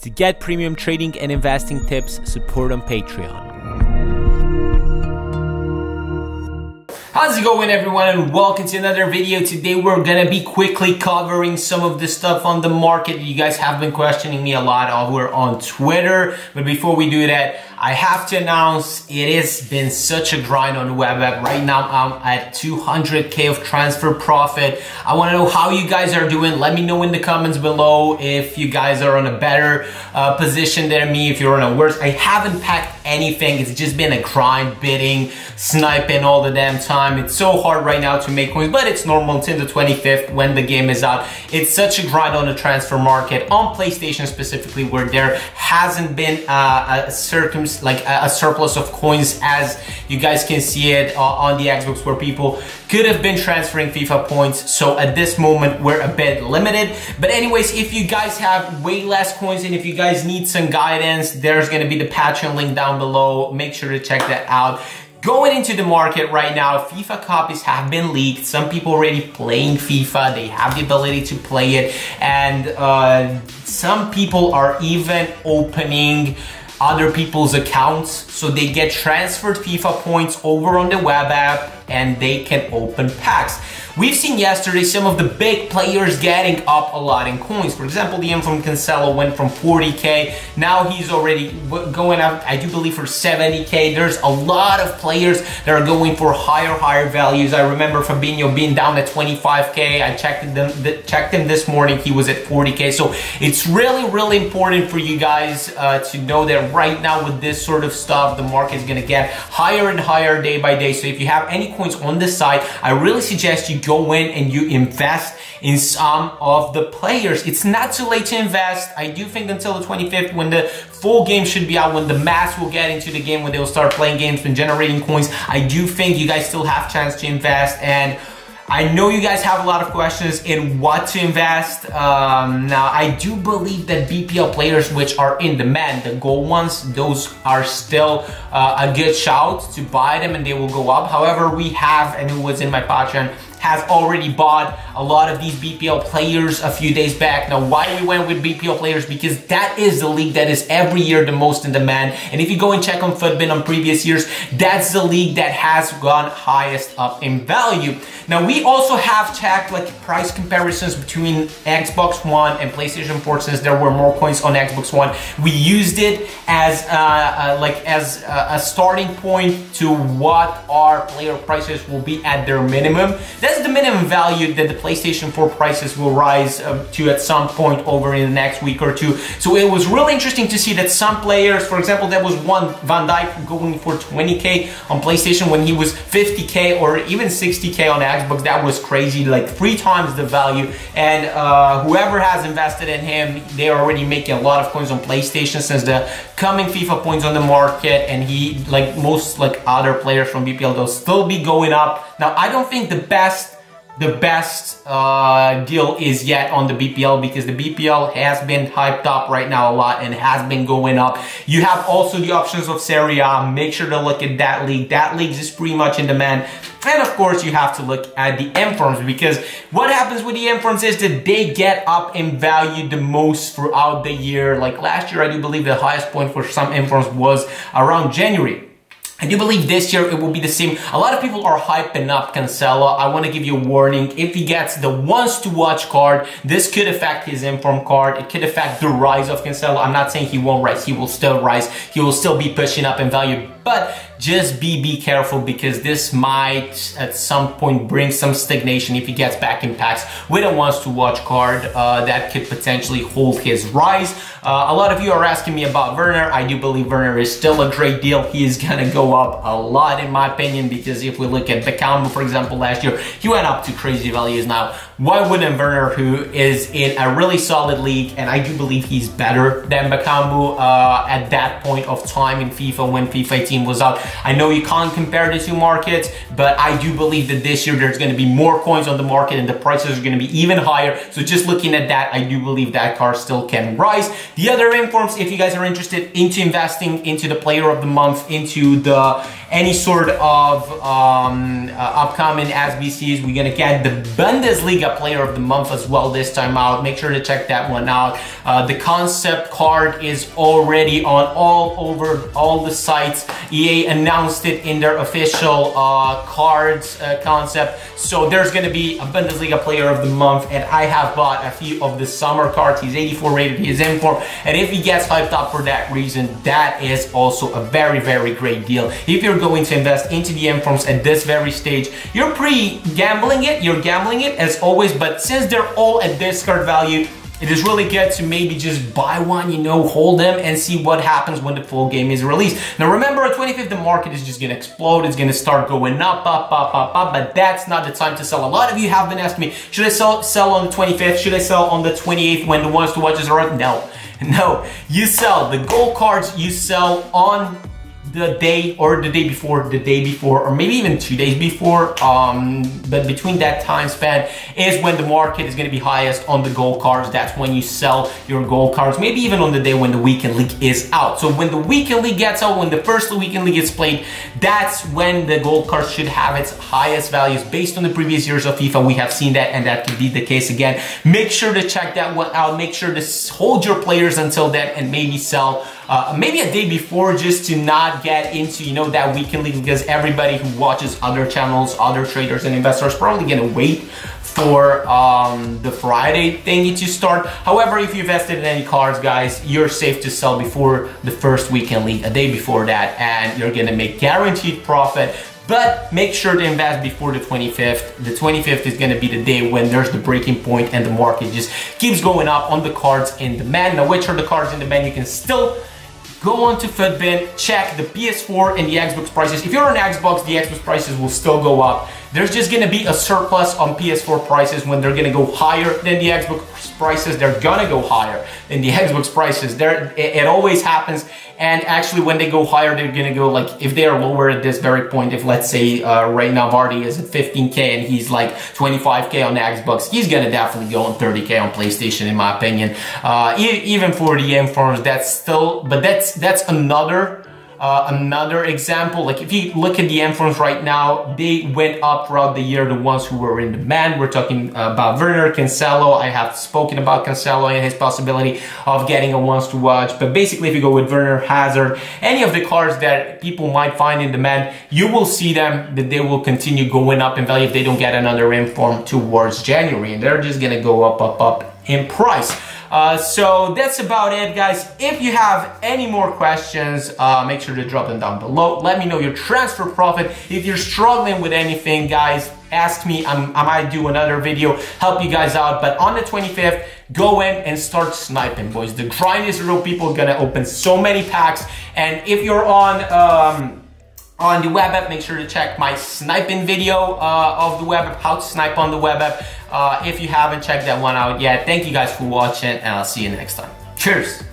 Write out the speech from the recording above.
To get premium trading and investing tips, support on Patreon. How's it going, everyone, and welcome to another video. Today we're gonna be quickly covering some of the stuff on the market. You guys have been questioning me a lot over on Twitter, but before we do that, I have to announce it has been such a grind on the web app. Right now I'm at 200K of transfer profit. I want to know how you guys are doing. Let me know in the comments below if you guys are on a better position than me, if you're on a worse. I haven't packed anything. It's just been a grind, bidding, sniping all the damn time. It's so hard right now to make coins, but it's normal until the 25th when the game is out. It's such a grind on the transfer market, on PlayStation specifically, where there hasn't been a surplus of coins, as you guys can see it on the Xbox, where people could have been transferring FIFA points. So at this moment, we're a bit limited. But anyways, if you guys have way less coins and if you guys need some guidance, there's gonna be the Patreon link down below. Make sure to check that out. Going into the market right now, FIFA copies have been leaked. Some people already playing FIFA. They have the ability to play it. And some people are even opening other people's accounts, so they get transferred FIFA points over on the web app and they can open packs. We've seen yesterday some of the big players getting up a lot in coins. For example, the M from Kinsella went from 40K. Now he's already going up, I do believe, for 70K. There's a lot of players that are going for higher values. I remember Fabinho being down at 25K. I checked him this morning. He was at 40K. So it's really important for you guys to know that right now with this sort of stuff, the market is going to get higher and higher day by day. So if you have any coins on this side, I really suggest you go in and you invest in some of the players. It's not too late to invest. I do think until the 25th, when the full game should be out, when the mass will get into the game, when they will start playing games and generating coins, I do think you guys still have a chance to invest. And I know you guys have a lot of questions in what to invest. Now, I do believe that BPL players which are in demand, the gold ones, those are still a good shout to buy them and they will go up. However, we have, and who was in my Patreon, has already bought a lot of these BPL players a few days back. Now, why we went with BPL players? Because that is the league that is every year the most in demand. And if you go and check on Footbin on previous years, that's the league that has gone highest up in value. Now, we also have checked like price comparisons between Xbox One and PlayStation 4, since there were more coins on Xbox One. We used it as a starting point to what our player prices will be at their minimum. That's the minimum value that the PlayStation 4 prices will rise to at some point over in the next week or two. So it was really interesting to see that some players, for example, there was one Van Dijk going for 20K on PlayStation when he was 50K or even 60K on Xbox. That was crazy, like 3 times the value. And whoever has invested in him, they're already making a lot of coins on PlayStation since the coming FIFA points on the market. And he, like most other players from BPL, they'll still be going up. Now, I don't think the best deal is yet on the BPL, because the BPL has been hyped up right now a lot and has been going up. You have also the options of Serie A. Make sure to look at that league. That league is pretty much in demand. And of course, you have to look at the M-Forms, because what happens with the M-Forms is that they get up in value the most throughout the year. Like last year, I do believe the highest point for some M-Forms was around January. I do believe this year it will be the same. A lot of people are hyping up Kinsella. I want to give you a warning. If he gets the ones to watch card, this could affect his inform card. It could affect the rise of Kinsella. I'm not saying he won't rise. He will still rise. He will still be pushing up in value. But just be careful, because this might at some point bring some stagnation if he gets back in packs with a wants to watch card that could potentially hold his rise. A lot of you are asking me about Werner. I do believe Werner is still a great deal. He is gonna go up a lot in my opinion, because if we look at Beckham, for example, last year, he went up to crazy values. Now, why wouldn't Werner, who is in a really solid league, and I do believe he's better than Beckham at that point of time in FIFA when FIFA 18 was out. I know you can't compare the two markets, but I do believe that this year there's going to be more coins on the market and the prices are going to be even higher. So just looking at that, I do believe that card still can rise. The other informs, if you guys are interested into investing into the player of the month, into the any sort of upcoming SBCs, we're going to get the Bundesliga Bundesliga Player of the Month as well this time out. Make sure to check that one out. The concept card is already on all over all the sites. EA announced it in their official cards concept. So there's going to be a Bundesliga Player of the Month, and I have bought a few of the summer cards. He's 84 rated, he is in form, and if he gets hyped up for that reason, that is also a very, very great deal. If you're going to invest into the informs at this very stage, you're pre-gambling it, you're gambling it as always, but since they're all at discard value, it is really good to maybe just buy one, you know, hold them and see what happens when the full game is released. Now remember, on 25th, the market is just gonna explode. It's gonna start going up, but that's not the time to sell. A lot of you have been asking me, should I sell on the 25th? Should I sell on the 28th when the ones to watches are up? No, you sell the gold cards, you sell on the day or the day before, or maybe even 2 days before, but between that time span is when the market is going to be highest on the gold cards. That's when you sell your gold cards, maybe even on the day when the weekend league is out. So when the weekend league gets out, when the first weekend league is played, that's when the gold cards should have its highest values. Based on the previous years of FIFA, we have seen that, and that could be the case again. Make sure to check that one out. Make sure to hold your players until then, and maybe sell maybe a day before, just to not get into, you know, that weekend league, because everybody who watches other channels, other traders and investors, probably gonna wait for the Friday thingy to start. However, if you invested in any cards, guys, you're safe to sell before the first weekend league, a day before that, and you're gonna make guaranteed profit. But make sure to invest before the 25th. The 25th is gonna be the day when there's the breaking point and the market just keeps going up on the cards in demand. Now, which are the cards in demand? You can still go on to Futbin, check the PS4 and the Xbox prices. If you're on Xbox, the Xbox prices will still go up. There's just gonna be a surplus on PS4 prices. When they're gonna go higher than the Xbox prices, they're gonna go higher than the Xbox prices. It always happens. And actually, when they go higher, they're gonna go, like, if they are lower at this very point, if let's say right now Vardy is at 15K and he's like 25K on Xbox, he's gonna definitely go on 30K on PlayStation, in my opinion. Even for the informs, that's still, but that's another example. Like, if you look at the informs right now, they went up throughout the year, the ones who were in demand. We're talking about Werner, Kinsella. I have spoken about Kinsella and his possibility of getting a ones to watch. But basically, if you go with Werner, Hazard, any of the cards that people might find in demand, you will see them, that they will continue going up in value if they don't get another inform towards January. And they're just gonna go up in price. So that's about it, guys. If you have any more questions, make sure to drop them down below. Let me know your transfer profit. If you're struggling with anything, guys, ask me. I might do another video, help you guys out. But on the 25th, go in and start sniping, boys. The grind is real. People are gonna open so many packs. And if you're on the web app, make sure to check my sniping video of the web app, how to snipe on the web app. If you haven't checked that one out yet, thank you guys for watching, and I'll see you next time. Cheers!